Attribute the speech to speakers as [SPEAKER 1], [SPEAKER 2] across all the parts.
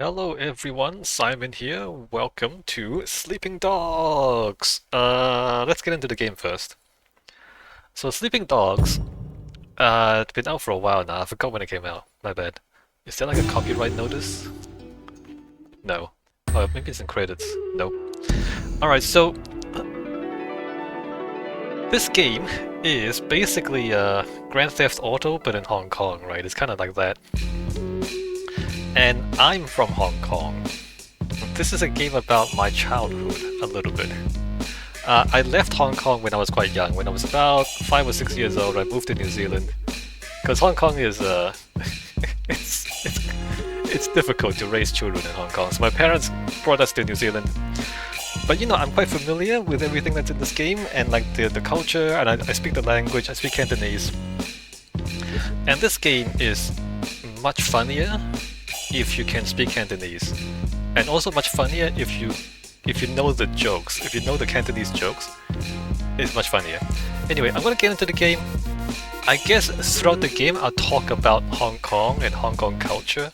[SPEAKER 1] Hello everyone, Simon here. Welcome to Sleeping Dogs. Let's get into the game first. So Sleeping Dogs, it's been out for a while now. I forgot when it came out. My bad. Is there like a copyright notice? No. Oh, maybe it's in credits. Nope. Alright, so this game is basically Grand Theft Auto but in Hong Kong, right? It's kind of like that. And I'm from Hong Kong. This is a game about my childhood, a little bit. I left Hong Kong when I was quite young. When I was about 5 or 6 years old, I moved to New Zealand. Because Hong Kong is, it's difficult to raise children in Hong Kong. So my parents brought us to New Zealand. But you know, I'm quite familiar with everything that's in this game, and like the culture, and I speak the language, I speak Cantonese. And this game is much funnier if you can speak Cantonese, and also much funnier if you know the jokes. If you know the Cantonese jokes, it's much funnier. Anyway, I'm gonna get into the game. I guess throughout the game I'll talk about Hong Kong and Hong Kong culture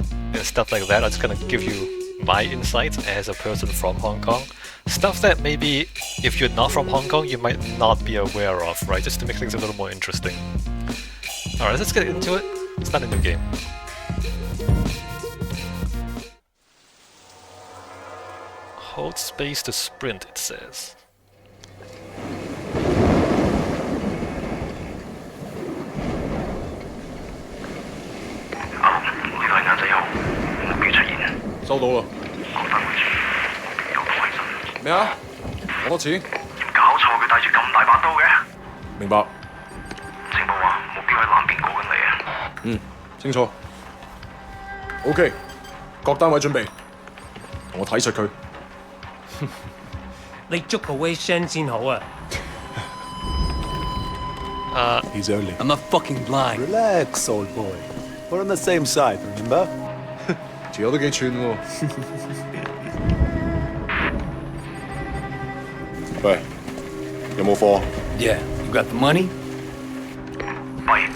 [SPEAKER 1] and stuff like that. I'm just gonna give you my insights as a person from Hong Kong. Stuff that maybe if you're not from Hong Kong you might not be aware of, right? Just to make things a little more interesting. Alright, let's get into it. Start a new game. Hold space to sprint, it says.
[SPEAKER 2] OK，各單位準備，同我睇實佢。
[SPEAKER 3] 你捉個 Wei Shen 先好啊！
[SPEAKER 2] He's early.
[SPEAKER 4] I'm not fucking blind.
[SPEAKER 5] Relax, old boy. We're on the same side, remember?
[SPEAKER 2] 條友都幾串喎。喂，有冇貨？
[SPEAKER 4] Yeah, you got the money?
[SPEAKER 6] 喂，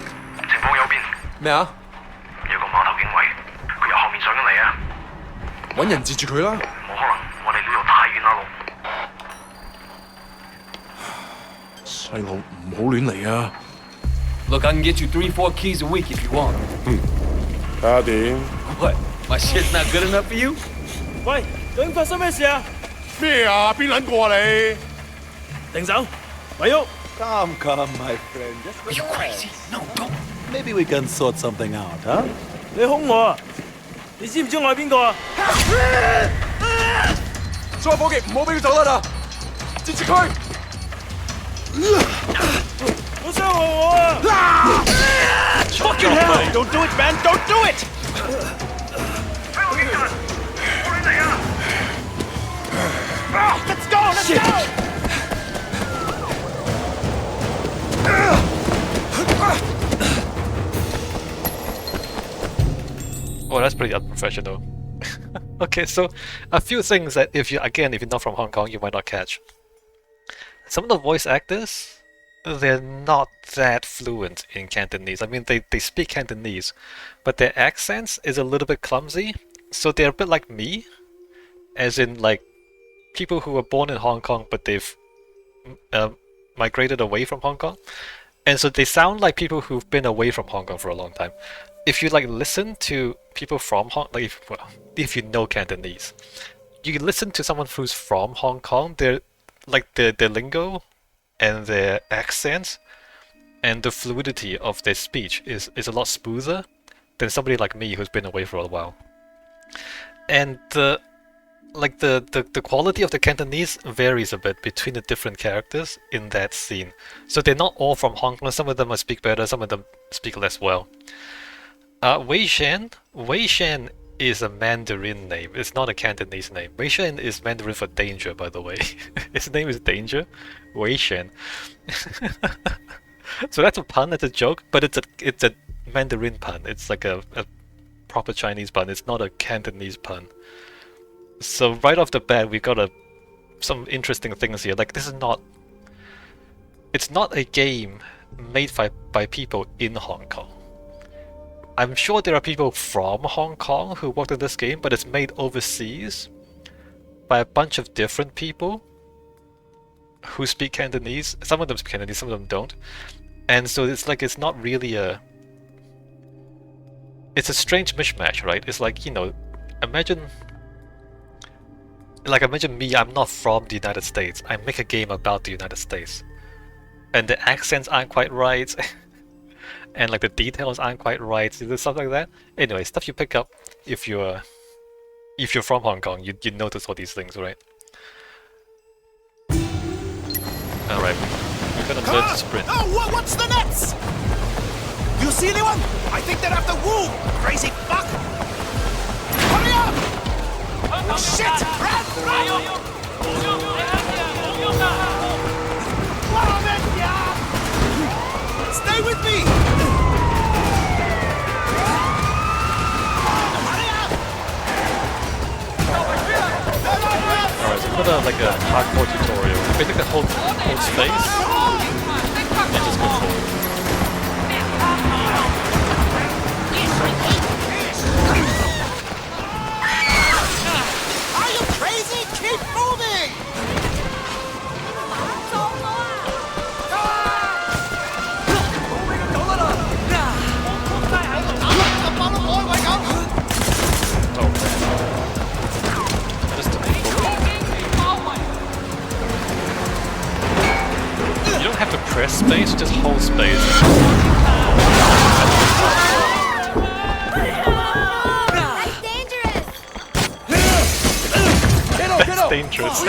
[SPEAKER 6] 情況有變，
[SPEAKER 2] 咩啊？
[SPEAKER 6] 有個碼頭警衛，佢由後面上緊嚟啊！
[SPEAKER 2] 揾人截住佢啦！
[SPEAKER 6] 冇可能，我哋呢度太遠啦路。
[SPEAKER 2] 細路唔好亂嚟啊！
[SPEAKER 4] Look, I can get you 3-4 keys a week if you want.
[SPEAKER 2] 睇下點？
[SPEAKER 4] What? My shit's not good enough for you?
[SPEAKER 3] 喂，究竟發生咩事啊？
[SPEAKER 2] 咩啊？邊撚個啊你？
[SPEAKER 3] 停手，咪喐！
[SPEAKER 5] Come, my friend. Just
[SPEAKER 4] Are you crazy? No, don't.
[SPEAKER 5] Maybe we can sort something out, huh?
[SPEAKER 3] 你兇我啊！你知唔知我係邊個啊？
[SPEAKER 2] 所有伙計唔好俾佢走得啦！截住佢！
[SPEAKER 3] 好傷害我啊！Fucking hell! Don't do it, man! Don't do it!
[SPEAKER 6] 香港警察，我亂嚟啊
[SPEAKER 3] Let's go! Let's go!
[SPEAKER 1] Oh, that's pretty unprofessional. Okay, so a few things that if you're not from Hong Kong, you might not catch. Some of the voice actors, they're not that fluent in Cantonese. I mean, they speak Cantonese, but their accents is a little bit clumsy. So they're a bit like me, as in like people who were born in Hong Kong, but they've migrated away from Hong Kong. And so they sound like people who've been away from Hong Kong for a long time. If you like listen to people from Hong Kong, if you know Cantonese, you can listen to someone who's from Hong Kong, their lingo and their accents and the fluidity of their speech is a lot smoother than somebody like me who's been away for a while. And the quality of the Cantonese varies a bit between the different characters in that scene. So they're not all from Hong Kong. Some of them speak better, some of them speak less well. Wei Shen is a Mandarin name. It's not a Cantonese name. Wei Shen is Mandarin for danger, by the way. His name is Danger. Wei Shen. So that's a pun, that's a joke, but it's a Mandarin pun. It's like a proper Chinese pun. It's not a Cantonese pun. So right off the bat, we got some interesting things here. Like it's not a game made by people in Hong Kong. I'm sure there are people from Hong Kong who worked on this game, but it's made overseas by a bunch of different people who speak Cantonese. Some of them speak Cantonese, some of them don't. And so it's like it's not really a... It's a strange mishmash, right? It's like, you know, imagine me, I'm not from the United States. I make a game about the United States. And the accents aren't quite right. And like the details aren't quite right. Stuff like that. Anyway, stuff you pick up if you're from Hong Kong, you notice all these things, right? Alright, we're gonna learn to sprint.
[SPEAKER 3] Oh, what's the nets? You see anyone? I think they're after Wu, crazy fuck! Hurry up! Shit! Run! Stay with me!
[SPEAKER 1] Alright, so we're gonna like a hardcore tutorial. Basically hold space and just go forward.
[SPEAKER 3] Are you crazy? Keep moving!
[SPEAKER 1] Oh man. I just took it forward. You don't have to press space, just hold space.
[SPEAKER 7] That's dangerous!
[SPEAKER 1] That's dangerous.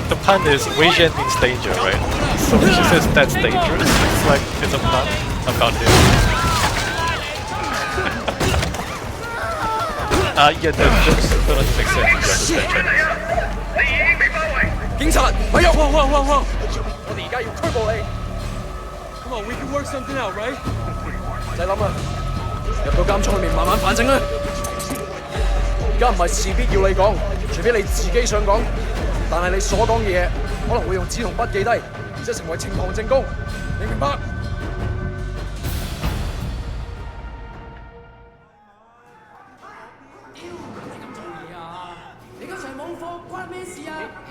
[SPEAKER 1] The pun is Wei Shen means danger, right? So when she says that's dangerous, it's like it's a pun about him. Yeah, the jokes don't make sense if you understand Chinese.
[SPEAKER 8] 警察，咪喐！我哋而家要拘捕你。Come on, we can work something out, right？唔使諗啦，入到監倉裏面慢慢反省啦。而家唔係事必要你講，除非你自己想講。但係你所講嘅嘢可能會用紙同筆記低，然之後成為呈堂證供，你明白？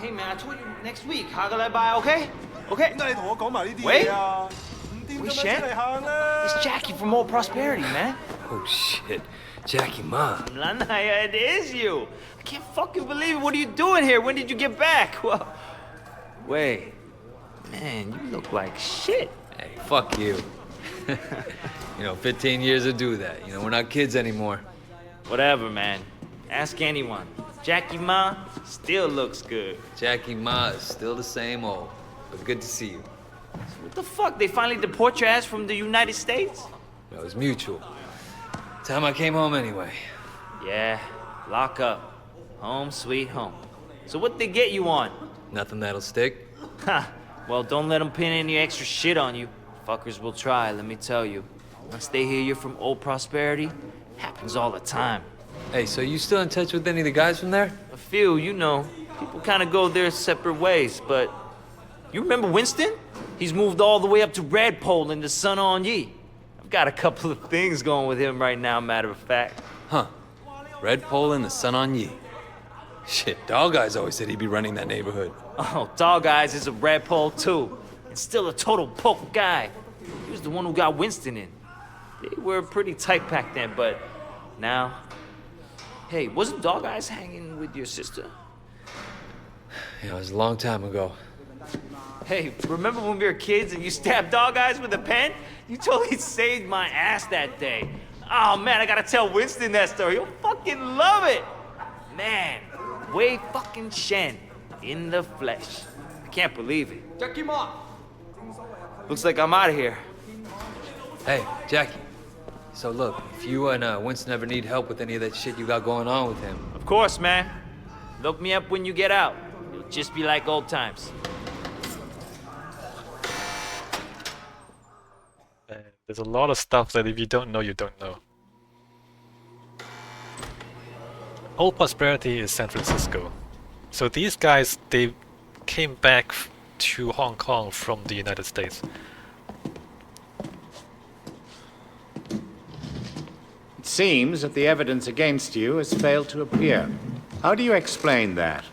[SPEAKER 4] Hey man, I told you next week. 下個禮拜 OK? OK?
[SPEAKER 3] 點解你同我講埋呢啲
[SPEAKER 4] 喂
[SPEAKER 3] 嘢啊？唔掂
[SPEAKER 4] Wei
[SPEAKER 3] 咁樣出
[SPEAKER 4] Shen?
[SPEAKER 3] 嚟行啦！
[SPEAKER 4] It's Jackie from Old Prosperity, man.
[SPEAKER 9] Oh shit, Jackie Ma.
[SPEAKER 4] Lanaya, it is you. I can't fucking believe it. What are you doing here? When did you get back? Well, wait, man, you look like shit.
[SPEAKER 9] Hey, fuck you. 15 years to do that. We're not kids anymore.
[SPEAKER 4] Whatever, man. Ask anyone. Jackie Ma still looks good.
[SPEAKER 9] Jackie Ma is still the same old, but good to see you.
[SPEAKER 4] What the fuck? They finally deport your ass from the United States?
[SPEAKER 9] It was mutual. Time I came home anyway.
[SPEAKER 4] Yeah, lock up. Home sweet home. So what they get you on?
[SPEAKER 9] Nothing that'll stick.
[SPEAKER 4] Ha! Well, don't let them pin any extra shit on you. Fuckers will try, let me tell you. Once they hear you're from Old Prosperity, happens all the time.
[SPEAKER 9] Hey, so you still in touch with any of the guys from there?
[SPEAKER 4] A few, you know. People kind of go their separate ways, but... You remember Winston? He's moved all the way up to Redpole in the Sun On Yee. I've got a couple of things going with him right now, matter of fact.
[SPEAKER 9] Huh. Redpole and the Sun On Yee. Shit, Dog Eyes always said he'd be running that neighborhood.
[SPEAKER 4] Oh, Dog Eyes is a Redpole too. And still a total poke guy. He was the one who got Winston in. They were pretty tight back then, but now... Hey, wasn't Dog Eyes hanging with your sister?
[SPEAKER 9] It was a long time ago.
[SPEAKER 4] Hey, remember when we were kids and you stabbed Dog Eyes with a pen? You totally saved my ass that day. Oh man, I gotta tell Winston that story. He'll fucking love it. Man, Wei fucking Shen in the flesh. I can't believe it.
[SPEAKER 8] Jackie Ma.
[SPEAKER 4] Looks like I'm out of here.
[SPEAKER 9] Hey, Jackie. So look, if you and Winston ever need help with any of that shit you got going on with him...
[SPEAKER 4] Of course, man. Look me up when you get out. It'll just be like old times.
[SPEAKER 1] There's a lot of stuff that if you don't know, you don't know. Old Prosperity is San Francisco. So these guys, they came back to Hong Kong from the United States.
[SPEAKER 10] seems that the evidence against you has failed to appear. How do you explain that?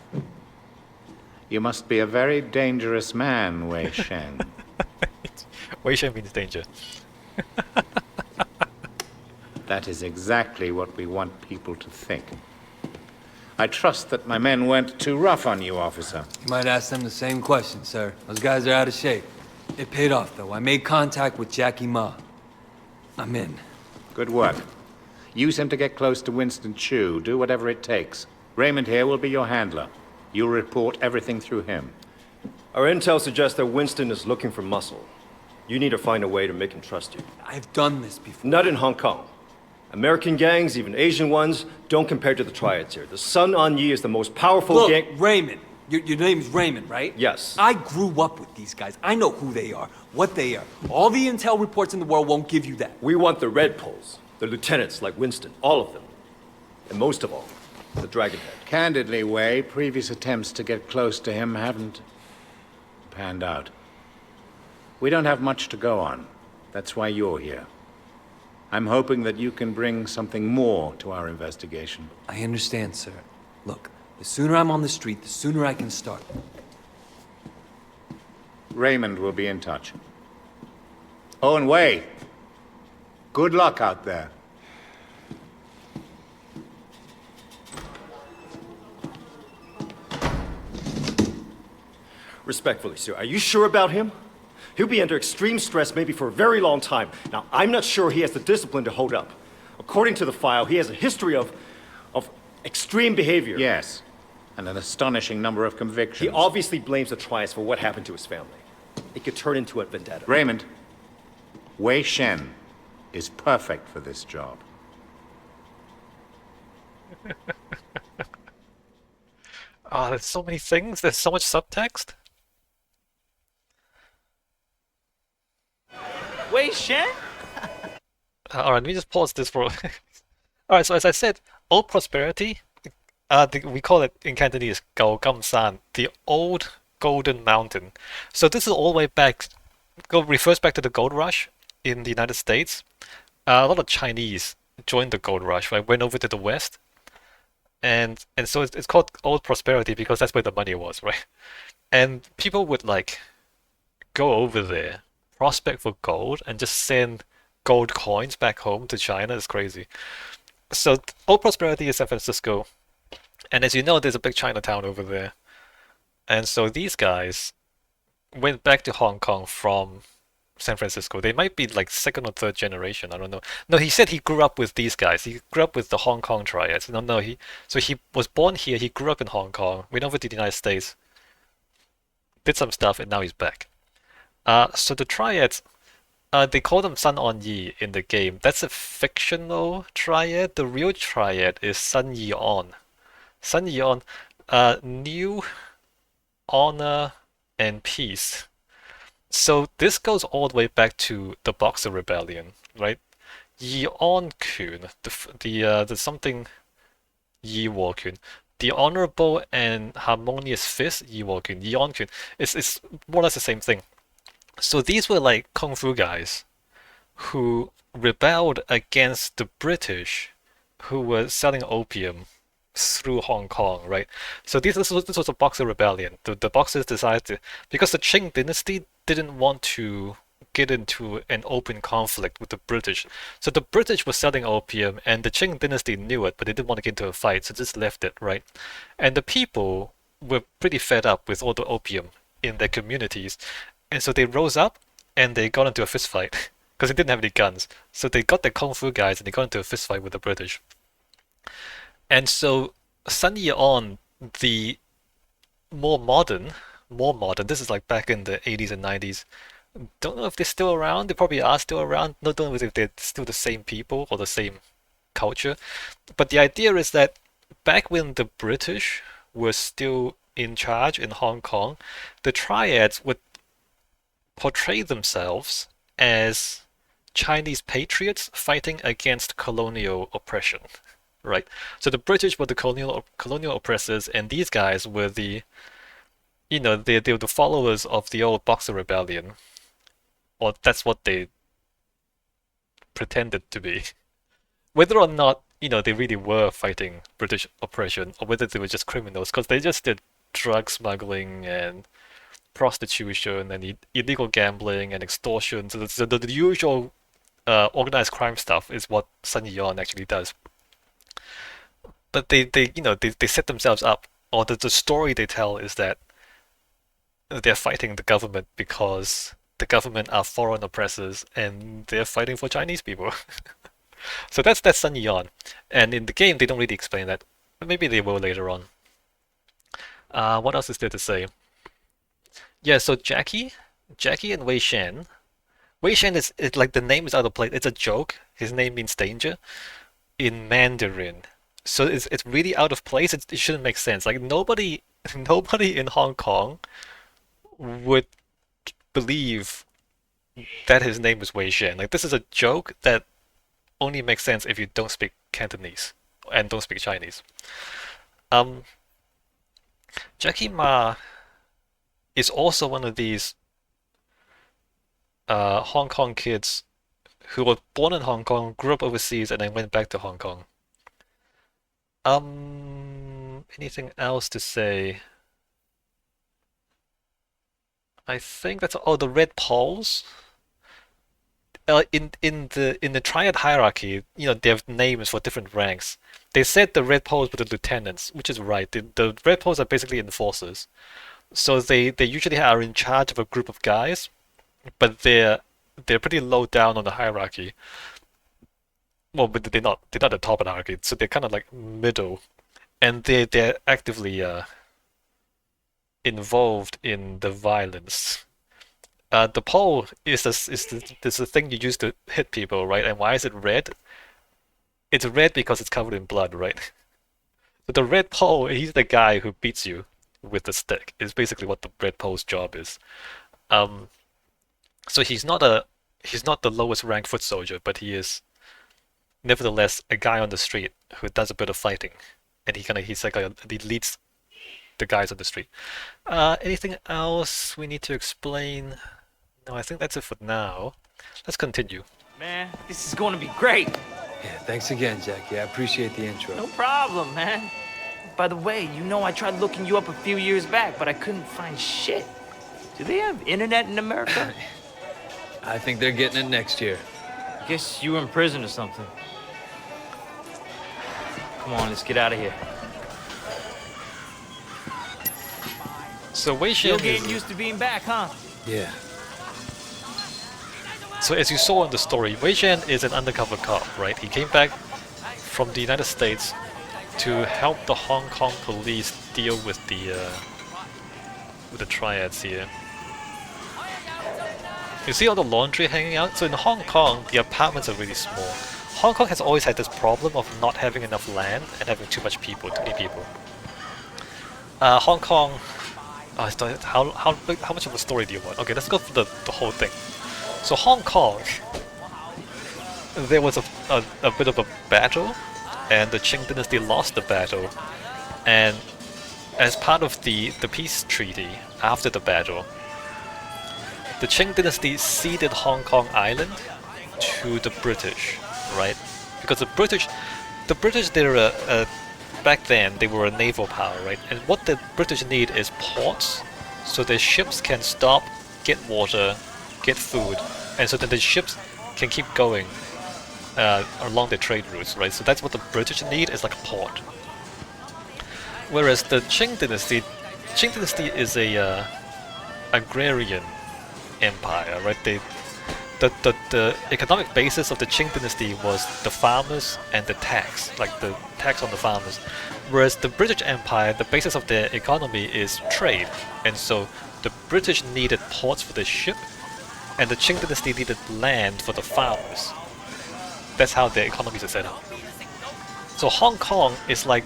[SPEAKER 10] You must be a very dangerous man, Wei Shen.
[SPEAKER 1] Wei Shen means danger.
[SPEAKER 10] That is exactly what we want people to think. I trust that my men weren't too rough on you, officer.
[SPEAKER 9] You might ask them the same question, sir. Those guys are out of shape. It paid off, though. I made contact with Jackie Ma. I'm in.
[SPEAKER 10] Good work. Use him to get close to Winston Chu. Do whatever it takes. Raymond here will be your handler. You'll report everything through him.
[SPEAKER 11] Our intel suggests that Winston is looking for muscle. You need to find a way to make him trust you.
[SPEAKER 9] I've done this before.
[SPEAKER 11] Not in Hong Kong. American gangs, even Asian ones, don't compare to the triads here. The Sun On Yee is the most powerful gang—
[SPEAKER 9] Look, Raymond. Your name's Raymond, right?
[SPEAKER 11] Yes.
[SPEAKER 9] I grew up with these guys. I know who they are, what they are. All the intel reports in the world won't give you that.
[SPEAKER 11] We want the Red Poles, the lieutenants like Winston, all of them. And most of all, the Dragonhead.
[SPEAKER 10] Candidly, Wei, previous attempts to get close to him haven't panned out. We don't have much to go on. That's why you're here. I'm hoping that you can bring something more to our investigation.
[SPEAKER 9] I understand, sir. Look, the sooner I'm on the street, the sooner I can start.
[SPEAKER 10] Raymond will be in touch. Oh, and Wei, good luck out there.
[SPEAKER 11] Respectfully, sir, are you sure about him? He'll be under extreme stress maybe for a very long time. Now, I'm not sure he has the discipline to hold up. According to the file, he has a history of extreme behavior.
[SPEAKER 10] Yes, and an astonishing number of convictions.
[SPEAKER 11] He obviously blames the triads for what happened to his family. It could turn into a vendetta.
[SPEAKER 10] Raymond, Wei Shen is perfect for this job.
[SPEAKER 1] Ah, there's so many things. There's so much subtext.
[SPEAKER 4] Wei Shen?
[SPEAKER 1] All right, let me just pause this for. All right, so as I said, old prosperity. We call it in Cantonese "Gao Gam San," the old golden mountain. So this is all the way back. Refers back to the gold rush in the United States. A lot of Chinese joined the gold rush, right? Went over to the west, and so it's called old prosperity because that's where the money was, right? And people would like go over there, prospect for gold, and just send gold coins back home to China. It's crazy. So old prosperity is San Francisco, and as you know, there's a big Chinatown over there. And so these guys went back to Hong Kong from San Francisco. They might be like second or third generation. I don't know. No, he said he grew up with these guys. He grew up with the Hong Kong triads. No. He was born here. He grew up in Hong Kong. Went over to the United States. Did some stuff, and now he's back. So the triads, they call them Sun On Yee in the game. That's a fictional triad. The real triad is Sun Yee On. Sun Yee On, new honor and peace. So this goes all the way back to the Boxer Rebellion, right? Yi On Kun, the something Yi Wo Kun, the honorable and harmonious fist Yi Wo Kun, Yi On Kun. It's more or less the same thing. So these were like kung fu guys who rebelled against the British, who were selling opium through Hong Kong, right? So this was a Boxer rebellion. The Boxers decided to, because the Qing dynasty didn't want to get into an open conflict with the British. So the British were selling opium, and the Qing dynasty knew it, but they didn't want to get into a fight, so just left it, right? And the people were pretty fed up with all the opium in their communities, and so they rose up and they got into a fist fight because they didn't have any guns. So they got the kung fu guys and they got into a fist fight with the British. And so Sun Yee On, the more modern, this is like back in the 80s and 90s. Don't know if they're still around. They probably are still around. No, don't know if they're still the same people or the same culture. But the idea is that back when the British were still in charge in Hong Kong, the triads would portray themselves as Chinese patriots fighting against colonial oppression. Right, so the British were the colonial oppressors, and these guys were they were the followers of the old Boxer Rebellion, or that's what they pretended to be. whether or not they really were fighting British oppression, or whether they were just criminals, because they just did drug smuggling and prostitution and illegal gambling and extortion. So the usual organized crime stuff is what Sun On actually does. But they set themselves up, or the story they tell is that they're fighting the government because the government are foreign oppressors and they're fighting for Chinese people. So that's Sun On. And in the game they don't really explain that. But maybe they will later on. What else is there to say? Yeah, so Jackie and Wei Shen. Wei Shen is like, the name is out of place. It's a joke. His name means danger in Mandarin. So it's really out of place. It shouldn't make sense. Like nobody in Hong Kong would believe that his name is Wei Shen. Like this is a joke that only makes sense if you don't speak Cantonese and don't speak Chinese. Jackie Ma is also one of these Hong Kong kids who were born in Hong Kong, grew up overseas, and then went back to Hong Kong. Anything else to say? I think that's all. The red poles. In the triad hierarchy, they have names for different ranks. They said the red poles were the lieutenants, which is right. The red poles are basically enforcers. So they usually are in charge of a group of guys, but they're pretty low down on the hierarchy. Well, but they're not the top of the hierarchy, so they're kind of like middle, and they're actively involved in the violence. The pole is the thing you use to hit people, right? And why is it red? It's red because it's covered in blood, right? So the red pole, he's the guy who beats you with the stick. Is basically what the red pole's job is. So he's not the lowest ranked foot soldier, but he is nevertheless a guy on the street who does a bit of fighting, and he leads the guys on the street. Anything else we need to explain? No, I think that's it for now. Let's continue.
[SPEAKER 4] Man, this is going to be great.
[SPEAKER 9] Yeah, thanks again, Jackie. I appreciate the intro.
[SPEAKER 4] No problem, man. By the way, I tried looking you up a few years back, but I couldn't find shit. Do they have internet in America?
[SPEAKER 9] I think they're getting it next year.
[SPEAKER 4] Guess you were in prison or something. Come on, let's get out of here.
[SPEAKER 1] So Wei Shen
[SPEAKER 4] Still getting used to being back, huh?
[SPEAKER 9] Yeah.
[SPEAKER 1] So as you saw in the story, Wei Shen is an undercover cop, right? He came back from the United States to help the Hong Kong police deal with the triads here. You see all the laundry hanging out? So in Hong Kong, the apartments are really small. Hong Kong has always had this problem of not having enough land and having too many people. Hong Kong... how much of a story do you want? Okay, let's go for the whole thing. So Hong Kong, there was a bit of a battle, and the Qing dynasty lost the battle. And as part of the peace treaty after the battle, the Qing dynasty ceded Hong Kong Island to the British, right? Because the British, they're back then they were a naval power, right? And what the British need is ports, so their ships can stop, get water, get food, and so that the ships can keep going along their trade routes, right? So that's what the British need, is like a port. Whereas the Qing dynasty is a agrarian empire, right? The economic basis of the Qing dynasty was the farmers and the tax, like the tax on the farmers. Whereas the British Empire, the basis of their economy is trade, and so the British needed ports for the ship, and the Qing dynasty needed land for the farmers. That's how their economies are set up. So Hong Kong is like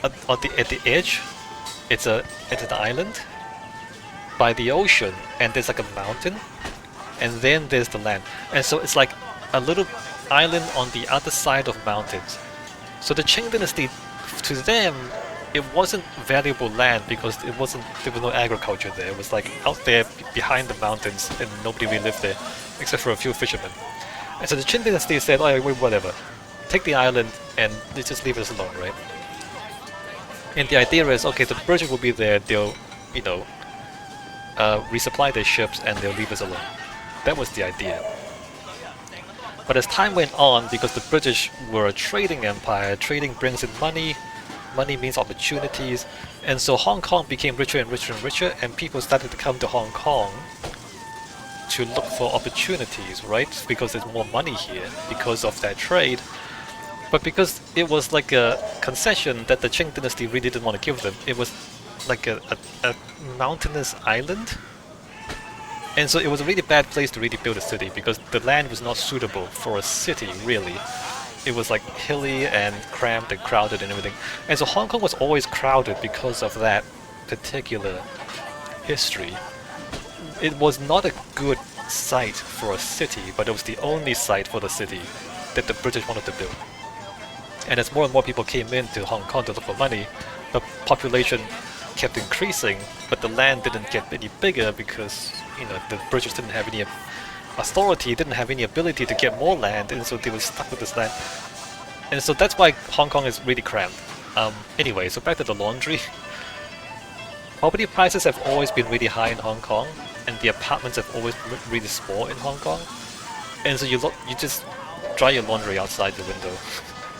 [SPEAKER 1] at the edge. It's an island by the ocean, and there's like a mountain, and then there's the land, and so it's like a little island on the other side of mountains. So the Qing dynasty, to them, it wasn't valuable land because there was no agriculture there. It was like out there behind the mountains, and nobody really lived there except for a few fishermen. And so the Qing dynasty said, "Oh, whatever, take the island and they just leave us alone, right? And the idea is, okay, the British will be there, they'll, you know, resupply their ships and they'll leave us alone. That was the idea. But as time went on, because the British were a trading empire, trading brings in money, money means opportunities, and so Hong Kong became richer and richer and richer, and people started to come to Hong Kong to look for opportunities, right? Because there's more money here, because of that trade. But because it was like a concession that the Qing dynasty really didn't want to give them, it was like a mountainous island. And so it was a really bad place to really build a city, because the land was not suitable for a city, really. It was like hilly and cramped and crowded and everything. And so Hong Kong was always crowded because of that particular history. It was not a good site for a city, but it was the only site for the city that the British wanted to build. And as more and more people came into Hong Kong to look for money, the population kept increasing, but the land didn't get any bigger because, you know, the British didn't have any authority, didn't have any ability to get more land, and so they were stuck with this land. And so that's why Hong Kong is really cramped. Anyway, so back to the laundry. Property prices have always been really high in Hong Kong, and the apartments have always been really small in Hong Kong. And so you just dry your laundry outside the window,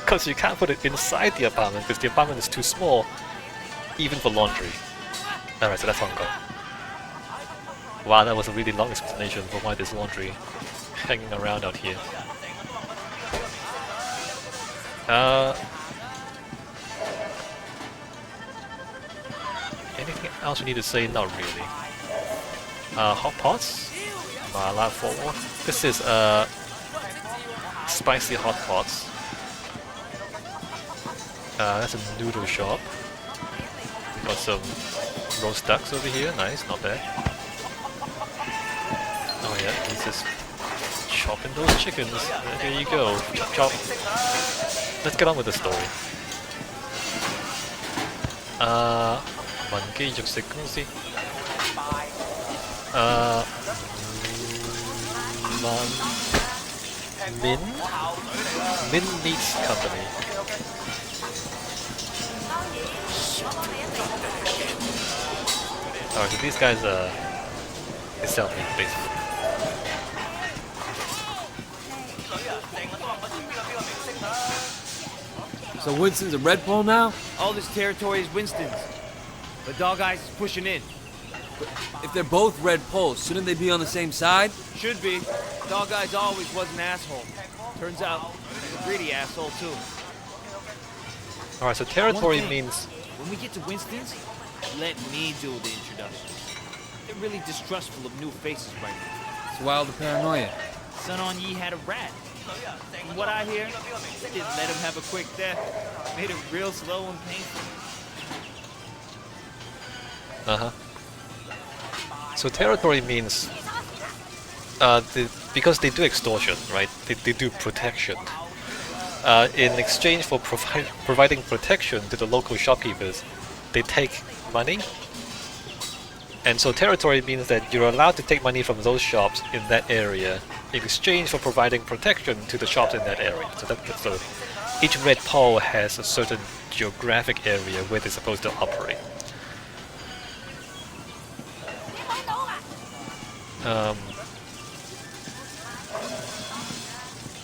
[SPEAKER 1] because you can't put it inside the apartment because the apartment is too small, even for laundry. Alright, so that's Hong Kong. Wow, that was a really long explanation for why there's laundry hanging around out here. Anything else we need to say? Not really. Hot pots? Mala 4. This is spicy hot pots. That's a noodle shop. We got some roast ducks over here. Nice, not bad. Oh yeah, he's just chopping those chickens. There you go. Chop chop. Let's get on with the story. 文基肉食公司。Min Meats Company. Alright, so these guys they sell meat basically.
[SPEAKER 9] So Winston's a red pole now?
[SPEAKER 4] All this territory is Winston's. But Dog Eyes is pushing in.
[SPEAKER 9] But if they're both red poles, shouldn't they be on the same side?
[SPEAKER 4] Should be. Dog Eyes always was an asshole. Turns out, he's a greedy asshole too.
[SPEAKER 1] Alright, so territory means...
[SPEAKER 4] When we get to Winston's, let me do the introductions. They're really distrustful of new faces right now.
[SPEAKER 9] So why all the paranoia?
[SPEAKER 4] Sun On Yee had a rat. From what I hear, they didn't let him have a quick death. Made it real slow and painful.
[SPEAKER 1] So territory means because they do extortion, right? They do protection. In exchange for providing protection to the local shopkeepers, they take money. And so territory means that you're allowed to take money from those shops in that area in exchange for providing protection to the shops in that area. So each red pole has a certain geographic area where they're supposed to operate.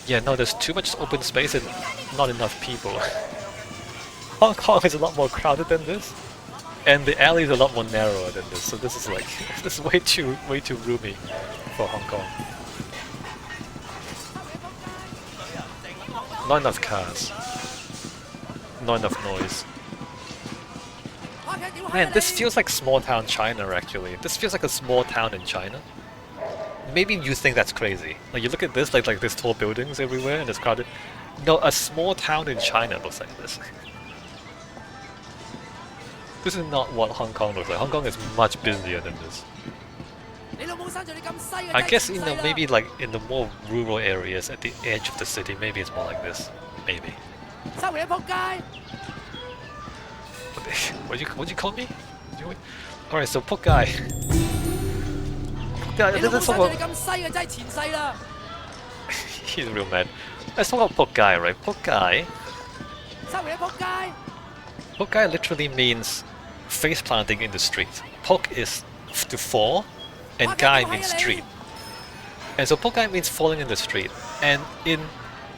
[SPEAKER 1] Yeah, no, there's too much open space and not enough people. Hong Kong is a lot more crowded than this, and the alley is a lot more narrower than this. So this is like this is way too roomy for Hong Kong. Not enough cars. Not enough noise. Man, this feels like small town China actually. This feels like a small town in China. Maybe you think that's crazy. Like you look at this, like there's tall buildings everywhere and it's crowded. No, a small town in China looks like this. This is not what Hong Kong looks like. Hong Kong is much busier than this. I guess, you know, maybe like in the more rural areas at the edge of the city, maybe it's more like this. Maybe. What'd you call me? Alright, so Pok Guy. He's real mad. Let's talk about Pok Gai, right? Pok Gai. Pok Gai literally means face planting in the street. Pok is to fall, and Gai means street. And so Pok Gai means falling in the street. And in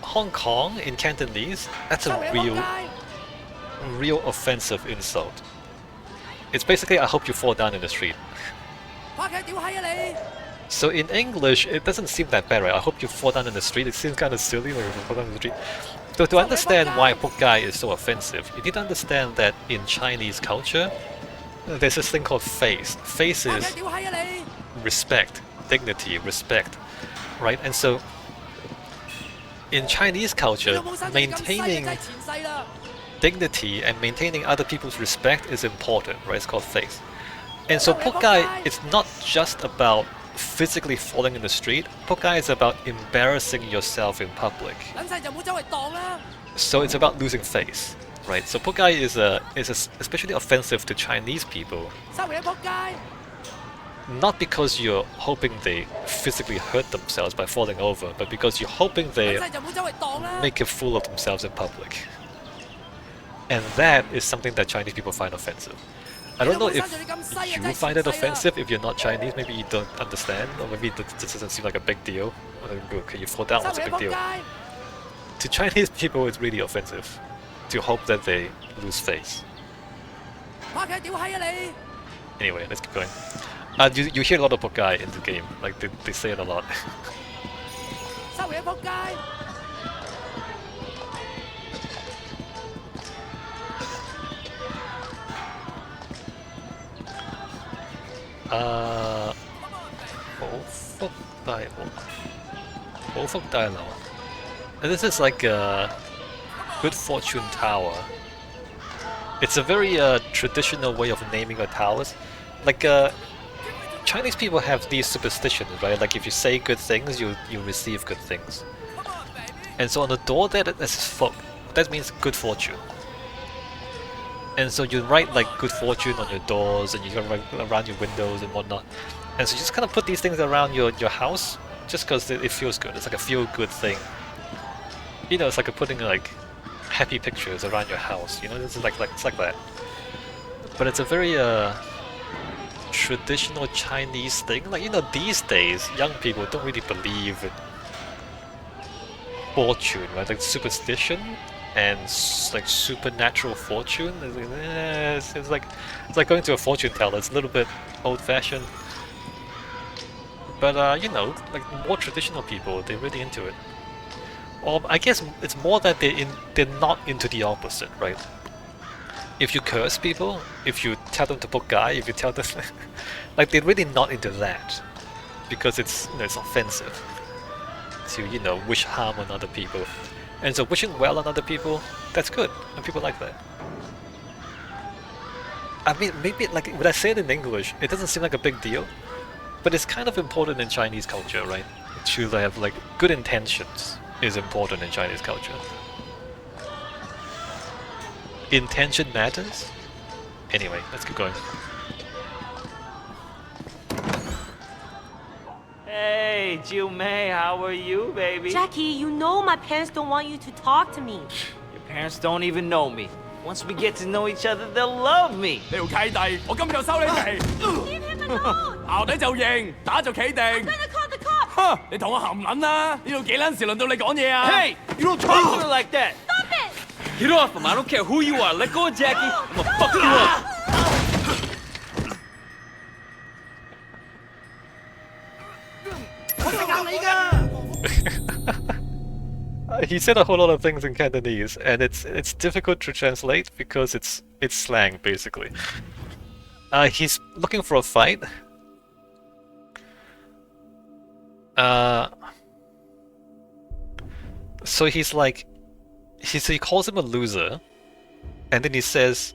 [SPEAKER 1] Hong Kong, in Cantonese, that's a real offensive insult. It's basically, I hope you fall down in the street. So in English, it doesn't seem that bad, right? I hope you fall down in the street. It seems kind of silly when you fall down in the street. So to understand why Pok Gai is so offensive, you need to understand that in Chinese culture, there's this thing called face. Face is respect, dignity, respect, right? And so in Chinese culture, maintaining dignity and maintaining other people's respect is important, right? It's called face. And so Pok Gai, it's not just about physically falling in the street. Pok Gai is about embarrassing yourself in public. So it's about losing face, right? So Pok Gai is especially offensive to Chinese people. Not because you're hoping they physically hurt themselves by falling over, but because you're hoping they make a fool of themselves in public. And that is something that Chinese people find offensive. I don't know if you find it offensive if you're not Chinese, maybe you don't understand, or maybe it just doesn't seem like a big deal. Okay, you fall down, what's a big deal? To Chinese people, it's really offensive to hope that they lose face. Anyway, let's keep going. You hear a lot of Pok Gai in the game, like they say it a lot. And this is like a good fortune tower. It's a very traditional way of naming a towers. Like Chinese people have these superstitions, right? Like if you say good things, you receive good things. And so on the door there, that's folk. That means good fortune. And so you write like good fortune on your doors, and you write around your windows and whatnot. And so you just kind of put these things around your house, just because it feels good. It's like a feel-good thing. You know, it's like putting like happy pictures around your house. You know, it's like that. But it's a very traditional Chinese thing. Like, you know, these days young people don't really believe in fortune, right? Like superstition and like supernatural fortune. It's like going to a fortune teller. It's a little bit old-fashioned. But you know, like more traditional people, they're really into it. Or I guess it's more that they're not into the opposite, right? If you curse people, if you tell them to Pok Gai, if you tell them like they're really not into that because it's, you know, it's offensive to, you know, wish harm on other people. And so wishing well on other people, that's good, and people like that. I mean, maybe like when I say it in English, it doesn't seem like a big deal, but it's kind of important in Chinese culture, right? To have like good intentions is important in Chinese culture. Intention matters? Anyway, let's keep going.
[SPEAKER 4] Hey, Jiu Mei, how are you, baby?
[SPEAKER 12] Jackie, you know my parents don't want you to talk to me.
[SPEAKER 4] Your parents don't even know me. Once we get to know each other, they'll love me.
[SPEAKER 8] 你條契弟，我今日就收你皮。
[SPEAKER 12] Give him alone!
[SPEAKER 8] 校底就認，打就企定。
[SPEAKER 12] I'm gonna call the cops!
[SPEAKER 8] 哼！你同我含撚啦！呢度幾撚時輪到你講嘢啊
[SPEAKER 4] Hey, you don't talk to her like that.
[SPEAKER 12] Stop it!
[SPEAKER 9] Get off him! I don't care who you are. Let go of Jackie. I'm gonna fuck you up.
[SPEAKER 1] He said a whole lot of things in Cantonese, and it's difficult to translate because it's slang basically. He's looking for a fight. So he's like, he calls him a loser, and then he says,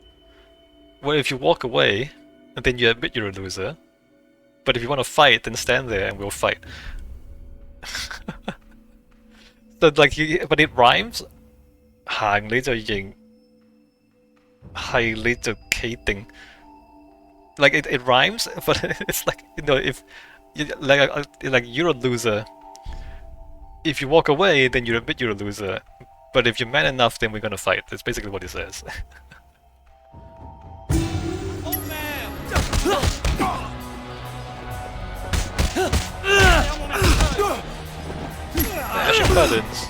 [SPEAKER 1] well, if you walk away, then you admit you're a loser. But if you want to fight, then stand there and we'll fight. So like, but it rhymes. 行你就認，係你就企定。Like it rhymes, but it's like, you know, if you, like you're a loser. if you walk away, then you admit you're a loser. But if you're man enough, then we're gonna fight. That's basically what he says. Flashing buttons.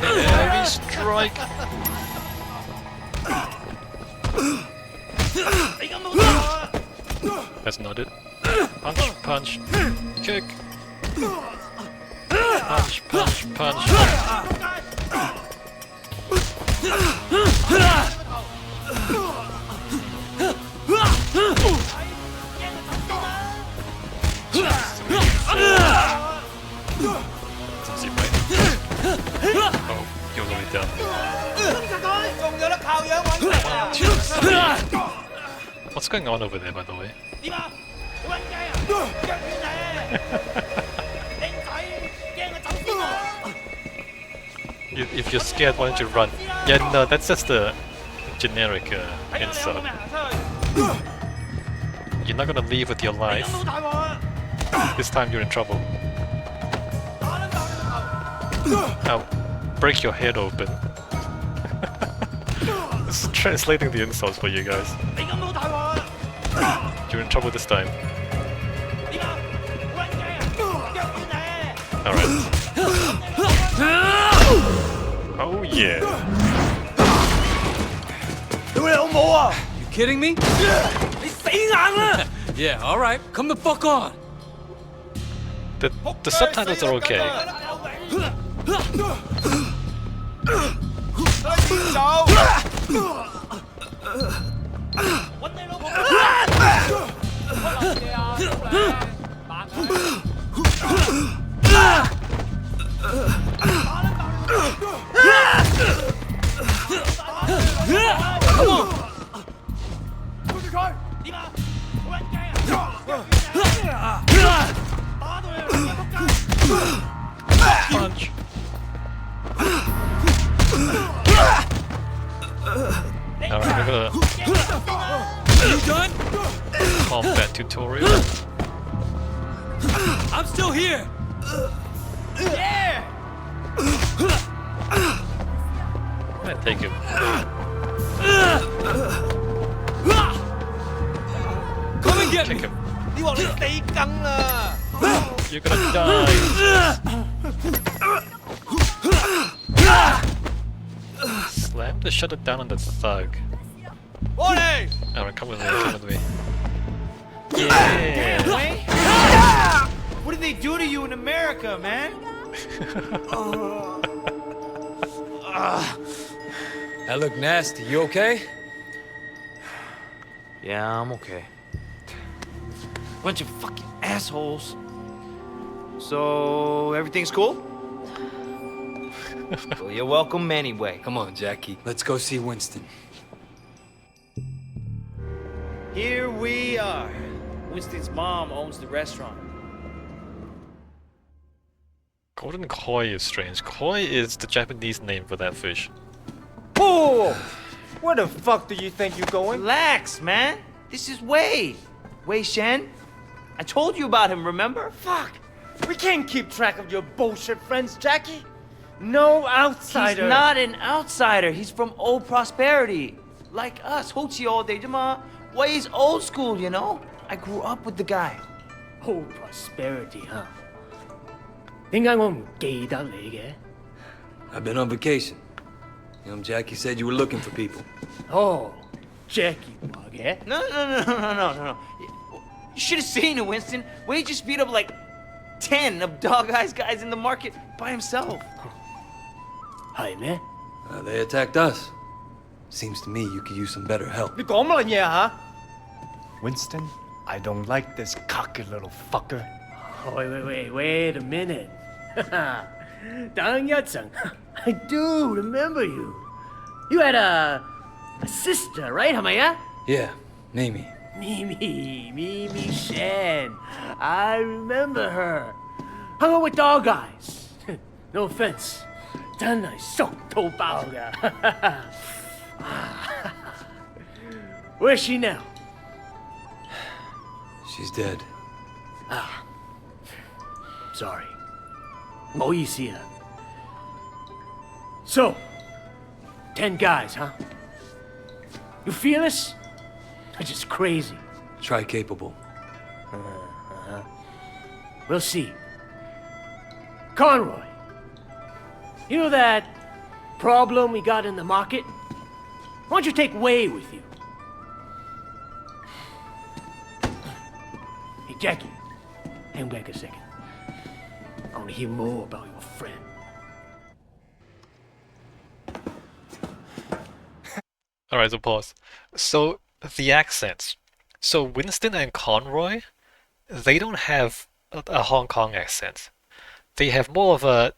[SPEAKER 1] Heavy strike. That's not it. Punch, punch, kick. Punch, punch, punch. Doesn't seem right. Oh, he was already down. What's going on over there, by the way? If you're scared, why don't you run? Yeah, no, that's just a generic insult. You're not gonna leave with your life. This time you're in trouble. I'll break your head open. This is translating the insults for you guys. You're in trouble this time. Alright. Oh yeah.
[SPEAKER 9] You kidding me? Yeah, alright. Come the fuck on.
[SPEAKER 1] The subtitles are okay. Punch. Alright, we're gonna
[SPEAKER 9] done?
[SPEAKER 1] combat tutorial.
[SPEAKER 9] I'm still here.
[SPEAKER 4] Yeah!
[SPEAKER 1] I'm gonna take him.
[SPEAKER 9] Come and get
[SPEAKER 1] Kick
[SPEAKER 9] me.
[SPEAKER 1] him.
[SPEAKER 4] You're
[SPEAKER 1] You're gonna die. Slam the shutter down on the thug.
[SPEAKER 4] Alright,
[SPEAKER 1] come with me, come with me. Yeah!
[SPEAKER 4] Wei. What did they do to you in America, man?
[SPEAKER 9] That looked nasty. You okay?
[SPEAKER 4] Yeah, I'm okay. Bunch of fucking assholes. So, everything's cool? Well, you're welcome anyway.
[SPEAKER 9] Come on, Jackie. Let's go see Winston.
[SPEAKER 4] Here we are. Winston's mom owns the restaurant.
[SPEAKER 1] Golden koi is strange. Koi is the Japanese name for that fish.
[SPEAKER 13] Oh! Where the fuck do you think you're going?
[SPEAKER 4] Relax, man. This is Wei. Wei Shen. I told you about him, remember?
[SPEAKER 13] Fuck! We can't keep track of your bullshit friends, Jackie. No outsider.
[SPEAKER 4] He's not an outsider. He's from old prosperity. Like us. Hochi all day, Jama. Wei's old school, you know? I grew up with the guy.
[SPEAKER 13] Old prosperity, huh? 點解我唔記得你嘅？
[SPEAKER 9] I've been on vacation. Jackie said you were looking for people.
[SPEAKER 13] Oh, Jackie 話嘅？
[SPEAKER 4] No. You should have seen it, Winston. Wei just beat up like 10 of Dog Eyes guys in the market by himself.
[SPEAKER 13] 係咩？
[SPEAKER 9] They attacked us. Seems to me you could use some better help.
[SPEAKER 13] 你講乜嘢嚇 ？Winston, I don't like this cocky little fucker. Wait a minute. 等一陣 I do remember you. You had a sister, right? 係咪啊？
[SPEAKER 9] Yeah, Mimi.
[SPEAKER 13] Mimi Shen. I remember her. Hung out with Dog Eyes. No offense. 真係熟到爆㗎。Where's she now?
[SPEAKER 9] She's dead.
[SPEAKER 13] Sorry. 冇意思啊。So, 10 guys, huh? You feel this? Or just crazy?
[SPEAKER 9] Try capable.
[SPEAKER 13] We'll see. Conroy, you know that problem we got in the market? Why don't you take Wei with you? Hey, Jackie, hang back a second. I want to hear more about your friend.
[SPEAKER 1] Alright, so pause. So, the accents. So, Winston and Conroy, they don't have a Hong Kong accent. They have more of a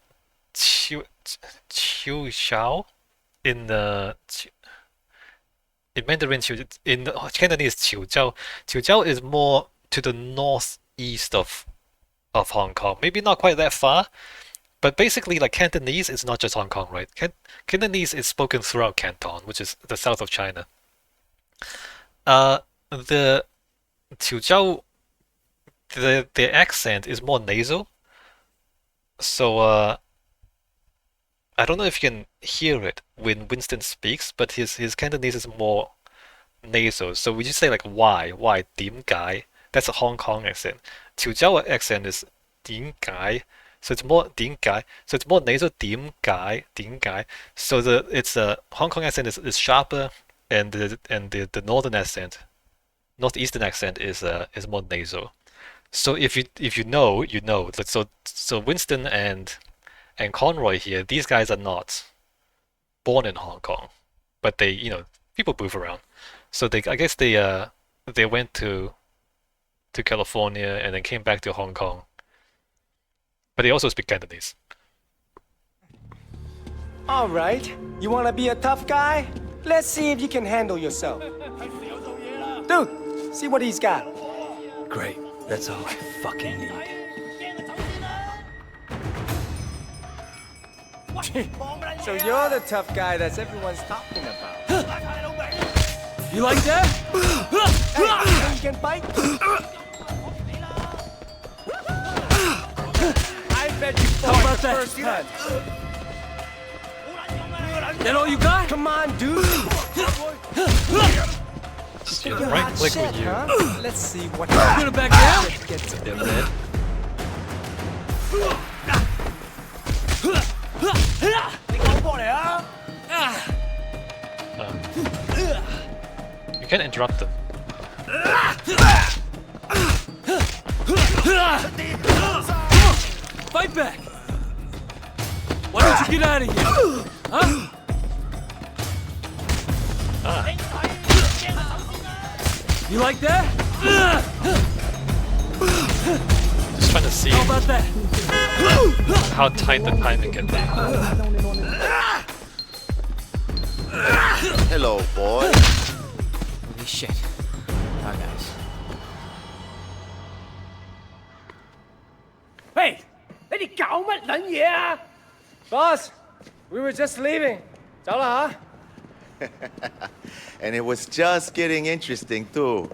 [SPEAKER 1] Chiu Xiao in the in Mandarin. In Cantonese, Chiu Jiao. Chiu Jiao is more to the northeast of Hong Kong. Maybe not quite that far, but basically, like Cantonese is not just Hong Kong, right? Cantonese is spoken throughout Canton, which is the south of China. The Chiujiao, the accent is more nasal. So I don't know if you can hear it when Winston speaks, but his Cantonese is more nasal. So we just say like why, dim guy. That's a Hong Kong accent. Chiujiao accent is dim guy. So it's more dim guy. So it's more nasal dim guy. So it's a Hong Kong accent is sharper, and the northern accent, northeastern accent is more nasal. So if you know, you know. So Winston and Conroy here, these guys are not born in Hong Kong, but they people move around. So I guess they went to California and then came back to Hong Kong. But they also speak Cantonese.
[SPEAKER 14] All right, you want to be a tough guy? Let's see if you can handle yourself. Dude, see what he's got.
[SPEAKER 9] Great. That's all I fucking need.
[SPEAKER 14] So you're the tough guy that everyone's talking about.
[SPEAKER 8] You like that?
[SPEAKER 14] Hey, you can fight? I bet you
[SPEAKER 8] How
[SPEAKER 14] fought
[SPEAKER 8] about that?
[SPEAKER 14] firsthand.
[SPEAKER 8] That all you got?
[SPEAKER 14] Come on, dude.
[SPEAKER 1] Just right click with you.
[SPEAKER 14] Huh? Let's see what
[SPEAKER 8] Put it back down.
[SPEAKER 14] gets
[SPEAKER 1] They're red. You can't interrupt them.
[SPEAKER 8] Fight back. Why don't you get out of here? Huh? You like that?
[SPEAKER 1] Just trying to see
[SPEAKER 8] How about that?
[SPEAKER 1] how tight the timing can be.
[SPEAKER 15] Hello, boy.
[SPEAKER 3] Holy shit. Hi, guys.
[SPEAKER 13] Hey, 你哋搞乜撚嘢啊
[SPEAKER 14] Boss, we were just leaving. 走啦吓。
[SPEAKER 15] And it was just getting interesting, too.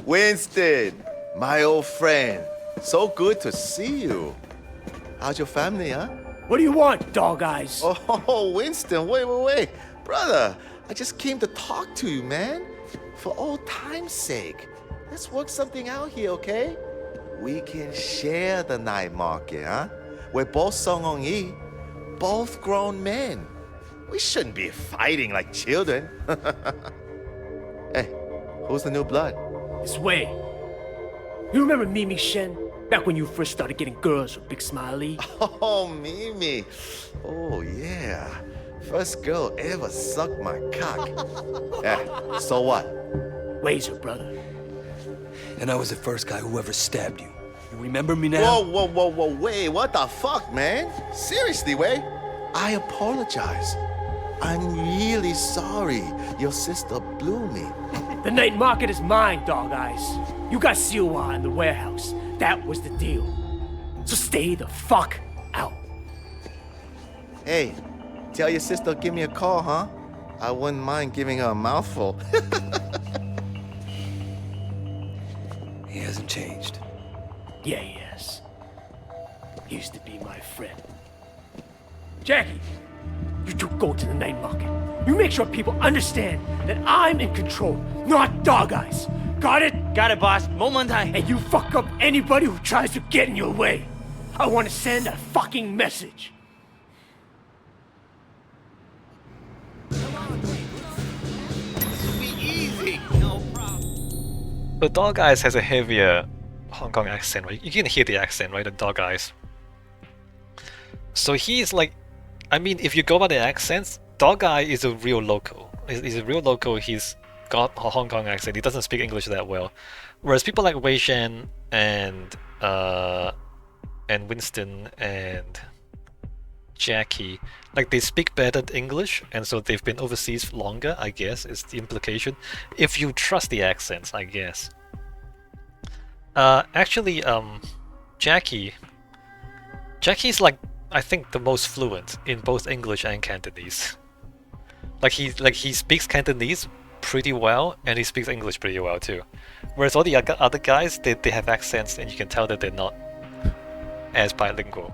[SPEAKER 15] Winston, my old friend. So good to see you. How's your family, huh?
[SPEAKER 13] What do you want, dog eyes?
[SPEAKER 15] Oh, Winston, wait. Brother, I just came to talk to you, man. For old time's sake. Let's work something out here, okay? We can share the night market, huh? We're both Sun On Yee, both grown men. We shouldn't be fighting like children. Hey, who's the new blood?
[SPEAKER 13] It's Wei. You remember Mimi Shen? Back when you first started getting girls with Big Smiley?
[SPEAKER 15] Oh, Mimi. Oh, yeah. First girl ever sucked my cock. Yeah, so what?
[SPEAKER 13] Wei's her brother.
[SPEAKER 9] And I was the first guy who ever stabbed you. You remember me now?
[SPEAKER 15] Whoa, Wei, what the fuck, man? Seriously, Wei? I apologize. I'm really sorry your sister blew me.
[SPEAKER 13] The night market is mine, dog eyes. You got Siwa in the warehouse. That was the deal. So stay the fuck out.
[SPEAKER 15] Hey, tell your sister to give me a call, huh? I wouldn't mind giving her a mouthful.
[SPEAKER 9] He hasn't changed.
[SPEAKER 13] Yeah, he has. used to be my friend. Jackie, you two go to the night market. You make sure people understand that I'm in control, not Dog Eyes. Got it?
[SPEAKER 4] Got it, boss. 冇問題.
[SPEAKER 13] And you fuck up anybody who tries to get in your way. I want to send a fucking message.
[SPEAKER 1] The Dog Eyes has a heavier Hong Kong accent, right? You can hear the accent, right? The Dog Eyes. So he's like, I mean, if you go by the accents, Dog Eye is a real local. He's a real local. He's got a Hong Kong accent. He doesn't speak English that well. Whereas people like Wei Shen and Winston and Jackie, like they speak better English, and so they've been overseas longer, I guess, is the implication. If you trust the accents, I guess. Actually, Jackie's like, I think, the most fluent in both English and Cantonese. Like he speaks Cantonese pretty well, and he speaks English pretty well too. Whereas all the other guys, they have accents, and you can tell that they're not as bilingual.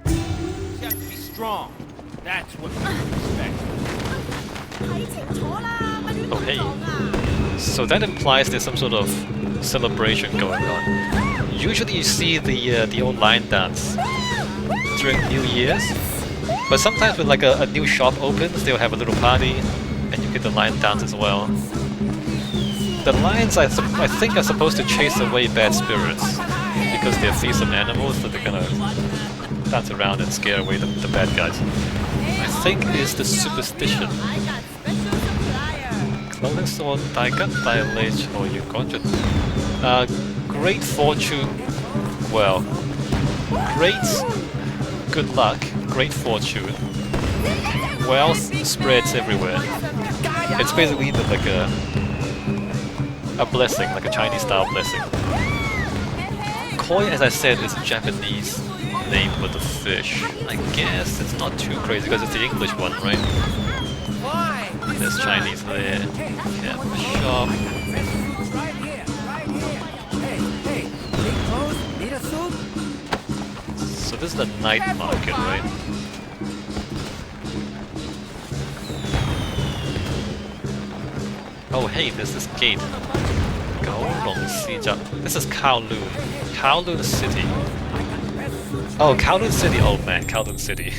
[SPEAKER 4] You have to be strong. That's what you expect.
[SPEAKER 1] Oh hey. So that implies there's some sort of celebration going on. Usually you see the old lion dance during New Year's, but sometimes when like a new shop opens, they'll have a little party, and you get the lion dance as well. The lions, I think, are supposed to chase away bad spirits because they're fearsome animals, so they're gonna dance around and scare away the bad guys. I think is the superstition. Clothing store, or you great fortune, well, great good luck, great fortune, wealth spreads everywhere. It's basically like a blessing, like a Chinese style blessing. Koi, as I said, is a Japanese name for the fish. I guess it's not too crazy because it's the English one, right? There's Chinese there. Yeah, shop. So this is the night market, right? Oh hey, there's this gate. This is Kowloon. Kowloon City. Oh, Kowloon City. Oh man, Kowloon City.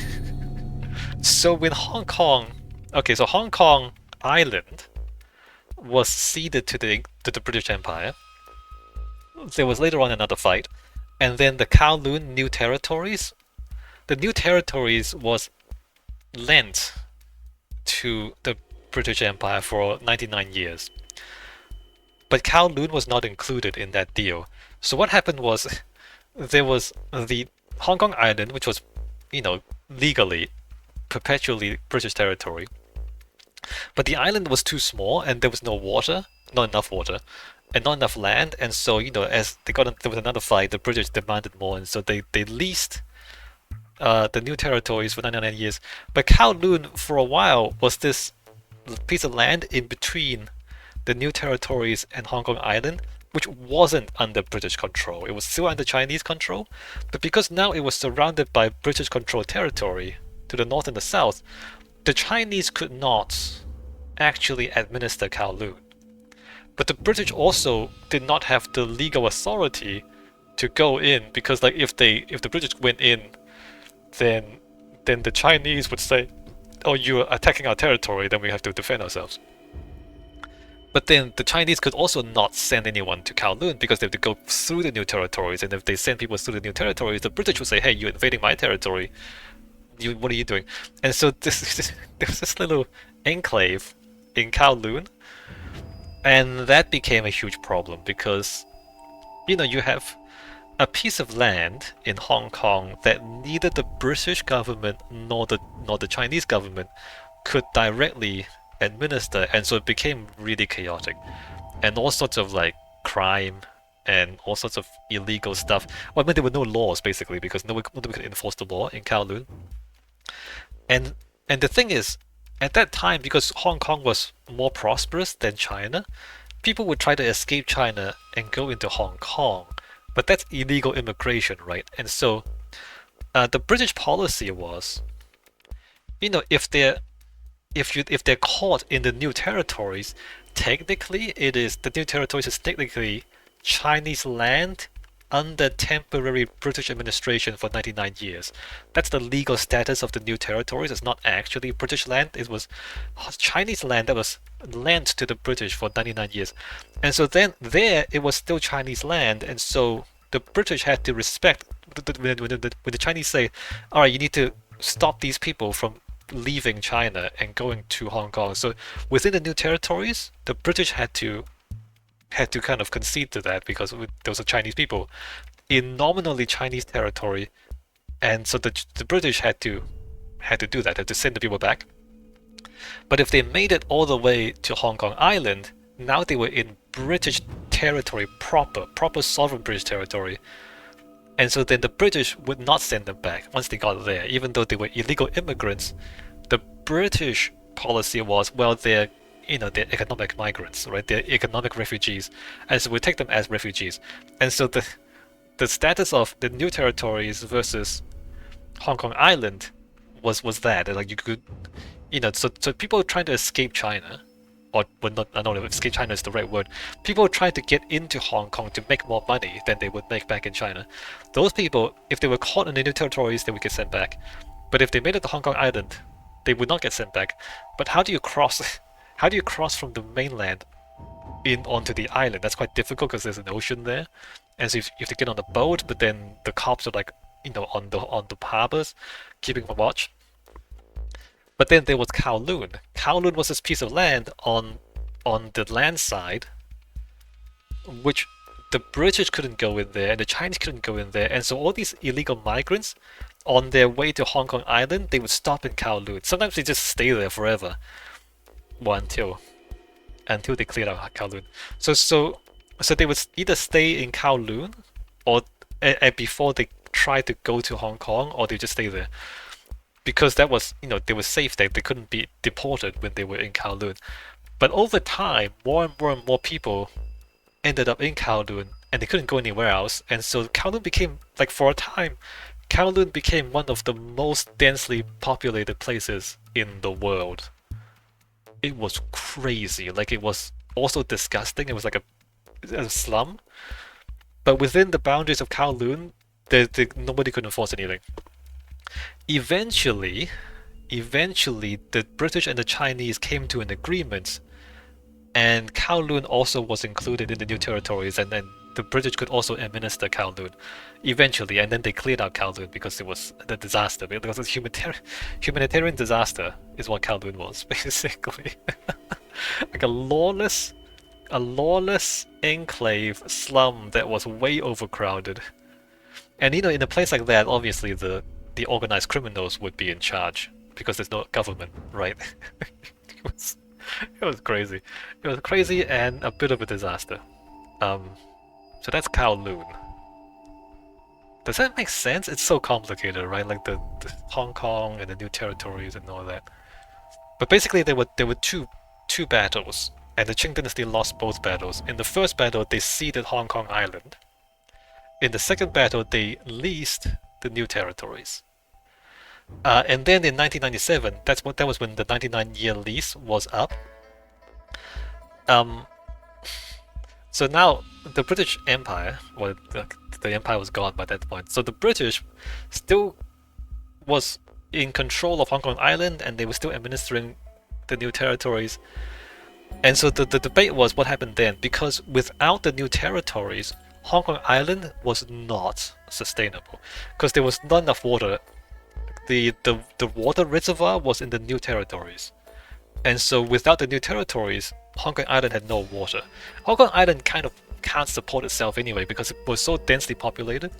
[SPEAKER 1] So when Hong Kong... Okay, so Hong Kong Island was ceded to the British Empire. There was later on another fight. And then the Kowloon New Territories. The New Territories was lent to the British Empire for 99 years. But Kowloon was not included in that deal. So what happened was, there was the Hong Kong Island, which was, you know, legally, perpetually British territory. But the island was too small, and there was no water, not enough water, and not enough land. And so, you know, as there was another fight, the British demanded more, and so they leased the new territories for 99 years. But Kowloon, for a while, was this piece of land in between the new territories and Hong Kong Island, which wasn't under British control. It was still under Chinese control, but because now it was surrounded by British controlled territory to the north and the south, the Chinese could not actually administer Kowloon. But the British also did not have the legal authority to go in, because like if the British went in, then the Chinese would say, "Oh, you're attacking our territory, then we have to defend ourselves." But then the Chinese could also not send anyone to Kowloon because they have to go through the new territories, and if they send people through the new territories, the British would say, "Hey, you're invading my territory. What are you doing?" And so there was this little enclave in Kowloon, and that became a huge problem because, you know, you have a piece of land in Hong Kong that neither the British government nor the Chinese government could directly administer, and so it became really chaotic, and all sorts of like crime and all sorts of illegal stuff. Well, I mean, there were no laws basically because nobody could enforce the law in Kowloon. And the thing is, at that time, because Hong Kong was more prosperous than China, people would try to escape China and go into Hong Kong, but that's illegal immigration, right? And so The British policy was, if they're caught in the new territories, technically the new territories is technically Chinese land under temporary British administration for 99 years. That's the legal status of the new territories. It's not actually British land. It was Chinese land that was lent to the British for 99 years. And so then there, it was still Chinese land. And so the British had to respect, when the Chinese say, all right, you need to stop these people from leaving China and going to Hong Kong. So within the new territories, the British had to kind of concede to that because those are Chinese people in nominally Chinese territory, and so the British had to do that, had to send the people back. But if they made it all the way to Hong Kong Island, now they were in British territory proper sovereign British territory, and so then the British would not send them back once they got there, even though they were illegal immigrants. The British policy was, well, they're economic migrants, right? They're economic refugees, and so we take them as refugees. And so the status of the new territories versus Hong Kong Island was that, like, you could, so people trying to escape China, or well, not, I don't know if escape China is the right word. People trying to get into Hong Kong to make more money than they would make back in China. Those people, if they were caught in the new territories, they would get sent back. But if they made it to Hong Kong Island, they would not get sent back. But how do you cross? How do you cross from the mainland in onto the island? That's quite difficult because there's an ocean there, and so you have to get on the boat. But then the cops are like, on the harbors, keeping watch. But then there was Kowloon. Kowloon was this piece of land on the land side, which the British couldn't go in there, and the Chinese couldn't go in there, and so all these illegal migrants, on their way to Hong Kong Island, they would stop in Kowloon. Sometimes they just stay there forever. Well, until they cleared out Kowloon. So they would either stay in Kowloon, or before they tried to go to Hong Kong, or they just stay there, because that was, they were safe. They couldn't be deported when they were in Kowloon. But over time, more and more people ended up in Kowloon, and they couldn't go anywhere else. And so Kowloon became, like, for a time, Kowloon became one of the most densely populated places in the world. It was crazy. Like, it was also disgusting. It was like a slum. But within the boundaries of Kowloon, nobody could enforce anything. Eventually, the British and the Chinese came to an agreement, and Kowloon also was included in the new territories, and then the British could also administer Kowloon eventually, and then they cleared out Kowloon because it was a disaster. Because it's humanitarian disaster is what Kowloon was, basically. Like a lawless enclave slum that was way overcrowded. And in a place like that, obviously the organized criminals would be in charge because there's no government, right? It was crazy. It was crazy and a bit of a disaster. So that's Kowloon. Does that make sense? It's so complicated, right? Like the Hong Kong and the new territories and all that. But basically there were two battles, and the Qing dynasty lost both battles. In the first battle, they ceded Hong Kong Island. In the second battle, they leased the new territories. And then in 1997, that was when the 99-year lease was up. So now the British Empire, well, the empire was gone by that point. So the British still was in control of Hong Kong Island, and they were still administering the new territories. And so the debate was what happened then, because without the new territories, Hong Kong Island was not sustainable, because there was not enough water. The water reservoir was in the new territories. And so without the new territories, Hong Kong Island had no water. Hong Kong Island kind of can't support itself anyway because it was so densely populated.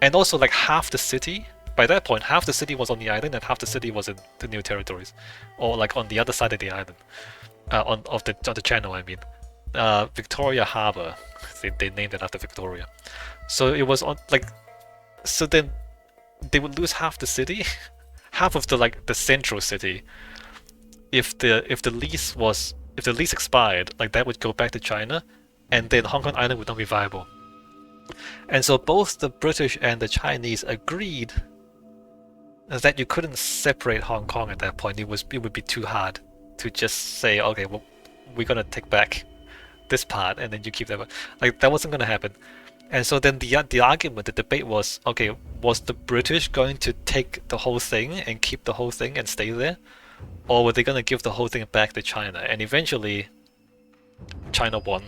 [SPEAKER 1] And also, like, half the city, by that point, half the city was on the island and half the city was in the new territories. Or like on the other side of the island. On the channel, I mean. Victoria Harbour. They named it after Victoria. So it was on, like, so then they would lose half the city, half of the central city. If the lease expired, like, that would go back to China, and then Hong Kong Island would not be viable. And so both the British and the Chinese agreed that you couldn't separate Hong Kong at that point. It would be too hard to just say, okay, well, we're gonna take back this part and then you keep that one. Like, that wasn't gonna happen. And so then the argument, the debate was, okay, was the British going to take the whole thing and keep the whole thing and stay there, or were they gonna give the whole thing back to China? And eventually China won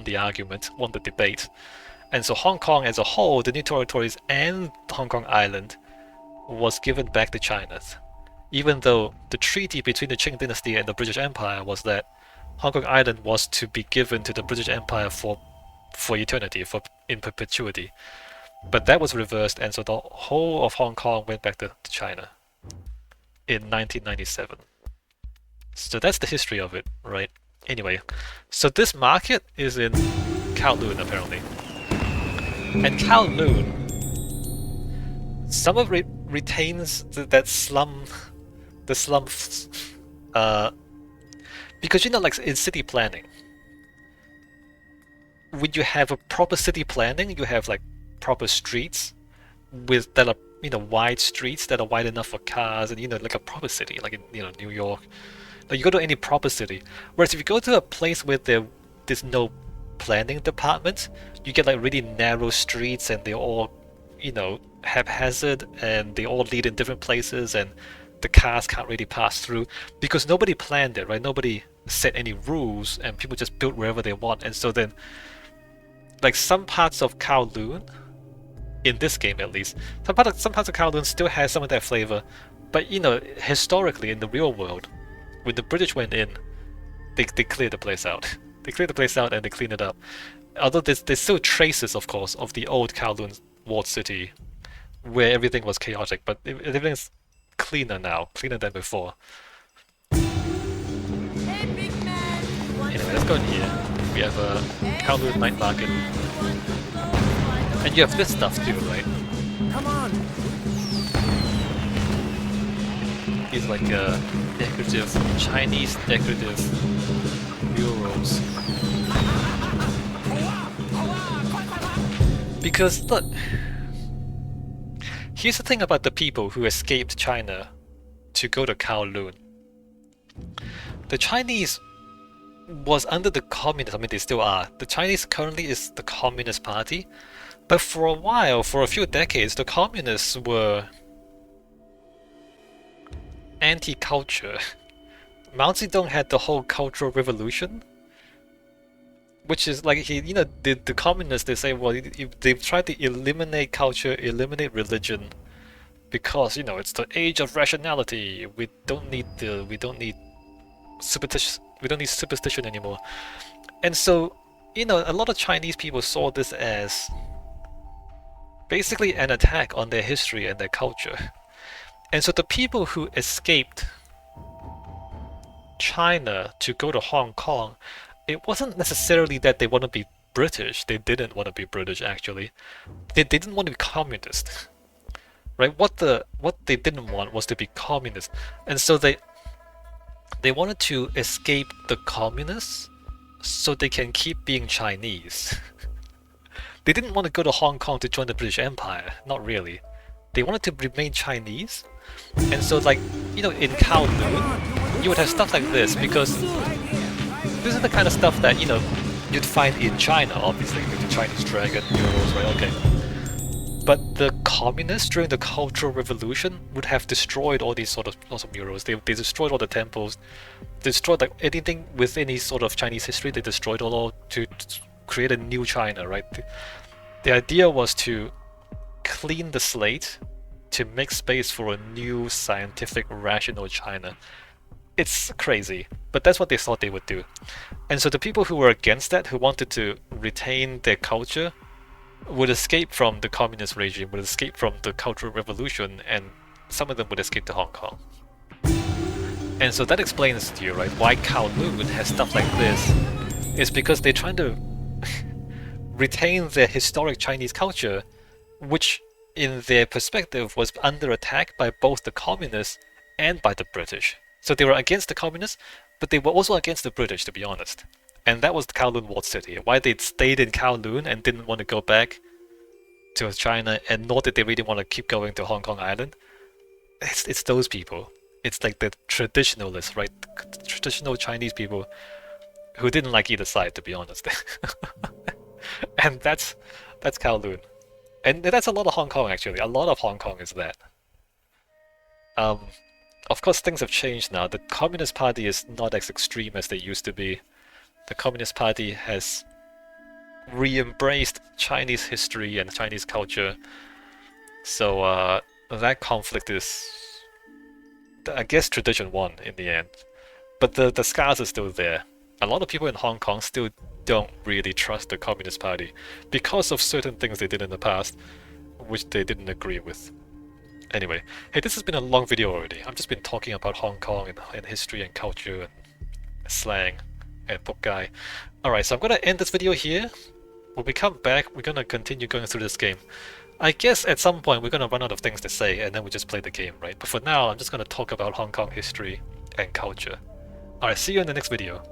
[SPEAKER 1] the argument, won the debate. And so Hong Kong as a whole, the new territories and Hong Kong Island, was given back to China. Even though the treaty between the Qing dynasty and the British Empire was that Hong Kong Island was to be given to the British Empire for eternity, in perpetuity. But that was reversed, and so the whole of Hong Kong went back to China in 1997. So that's the history of it, right? Anyway, so this market is in Kowloon apparently. And Kowloon, some of it retains that slum, the slums, because you know, like in city planning, when you have a proper city planning, you have like proper streets that are, you know, wide streets that are wide enough for cars, and, you know, like a proper city, like in, you know, New York. Like, you go to any proper city. Whereas if you go to a place where there's no planning department, you get like really narrow streets, and they're all, you know, haphazard, and they all lead in different places, and the cars can't really pass through because nobody planned it, right? Nobody set any rules, and people just built wherever they want. And so then, like, some parts of Kowloon, in this game at least, some parts of Kowloon still has some of that flavor, but, you know, historically in the real world, when the British went in, they cleared the place out. They cleared the place out and they cleaned it up. Although there's still traces, of course, of the old Kowloon walled city, where everything was chaotic, but everything's cleaner now, cleaner than before. Anyway, let's go in here. We have a Kowloon night market. And you have this stuff too, right?
[SPEAKER 3] Come on.
[SPEAKER 1] These like decorative, Chinese decorative murals. Because look, here's the thing about the people who escaped China to go to Kowloon. The Chinese was under the communists, I mean they still are. The Chinese currently is the Communist Party, but for a while, for a few decades, the communists were anti-culture. Mao Zedong had the whole Cultural Revolution, which is like, you know, the communists, they say, well, they've tried to eliminate culture, eliminate religion, because, you know, it's the age of rationality. We don't need superstition anymore. And so, you know, a lot of Chinese people saw this as basically an attack on their history and their culture. And so the people who escaped China to go to Hong Kong, it wasn't necessarily that they want to be British. They didn't want to be British, actually. They didn't want to be communist, right? What they didn't want was to be communist, and so they wanted to escape the communists so they can keep being Chinese. They didn't want to go to Hong Kong to join the British Empire. Not really. They wanted to remain Chinese, and so, like, you know, in Kowloon, you would have stuff like this, because this is the kind of stuff that, you know, you'd find in China, obviously, with the Chinese dragon murals, right? Okay. But the communists during the Cultural Revolution would have destroyed all these sort of murals. They destroyed all the temples, destroyed like anything with any sort of Chinese history. They destroyed all to create a new China, right? The idea was to clean the slate to make space for a new scientific, rational China. It's crazy, but that's what they thought they would do. And so the people who were against that, who wanted to retain their culture, would escape from the communist regime, would escape from the Cultural Revolution, and some of them would escape to Hong Kong. And so that explains to you, right, why Kowloon has stuff like this. It's because they're trying to retain their historic Chinese culture, which in their perspective was under attack by both the communists and by the British. So they were against the communists, but they were also against the British, to be honest. And that was the Kowloon walled city. Why they stayed in Kowloon and didn't want to go back to China, and nor did they really want to keep going to Hong Kong Island, it's those people. It's like the traditionalists, right? Traditional Chinese people who didn't like either side, to be honest. And that's Kowloon. And that's a lot of Hong Kong, actually. A lot of Hong Kong is that. Of course, things have changed now. The Communist Party is not as extreme as they used to be. The Communist Party has re-embraced Chinese history and Chinese culture. So that conflict is, I guess, tradition won in the end. But the scars are still there. A lot of people in Hong Kong still don't really trust the Communist Party because of certain things they did in the past, which they didn't agree with. Anyway, hey, this has been a long video already. I've just been talking about Hong Kong and history and culture and slang and book guy. Alright, so I'm gonna end this video here. When we come back, we're gonna continue going through this game. I guess at some point we're gonna run out of things to say and then we just play the game, right? But for now, I'm just gonna talk about Hong Kong history and culture. Alright, see you in the next video.